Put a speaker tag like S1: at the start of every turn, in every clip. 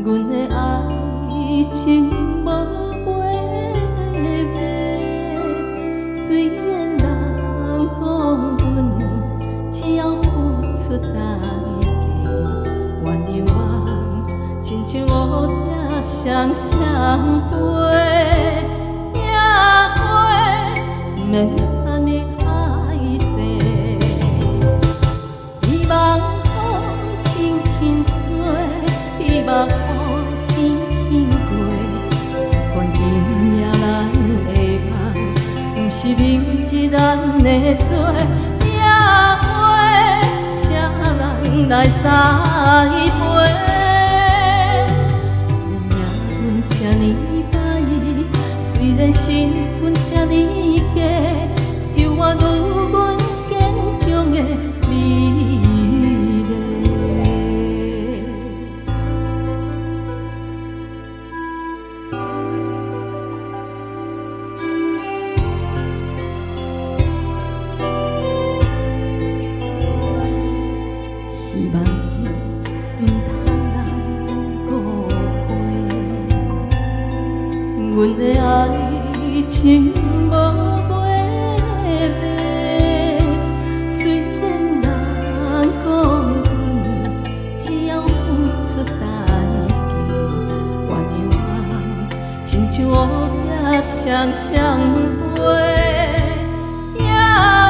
S1: 阮的爱情无话白，虽然人讲阮只要付出代价，原谅我亲像蝴蝶双双飞，野花免山盟海誓，希望风轻轻吹，希望雨轻轻过，关今夜咱的梦，不是明日咱的做，野花谁人来栽培？这呢歹，虽然身份这呢假，犹原有阮坚强的美丽。希望你唔通来误会。阮的爱情无话白，虽然人讲阮只要付出代价，原谅我亲像蝴蝶双双飞，野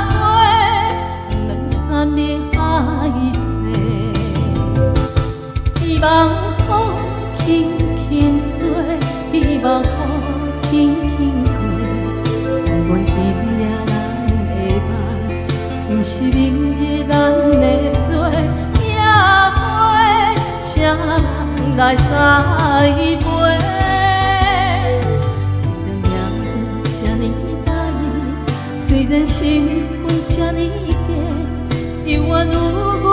S1: 花免山盟海誓，希望风轻轻吹，希望雨轻轻过，但愿今夜咱的梦，不是明日咱的做，野花谁人来栽培？虽然命运这呢歹，虽然身份这呢假，犹原有阮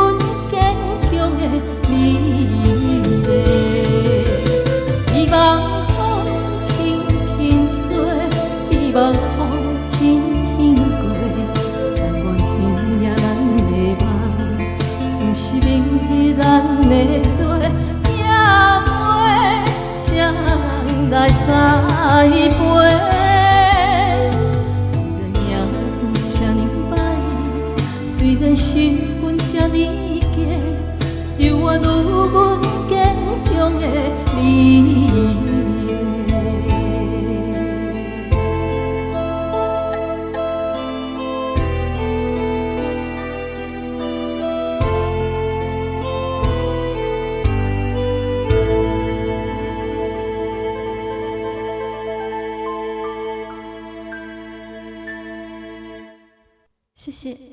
S1: 坚强的美丽。希望风轻轻吹，希望雨轻轻过，但愿今夜咱的梦，不是明日咱的做，野花谁人来栽培？虽然命运这呢歹，虽然身份这呢假，犹原有阮坚强的美丽。谢谢。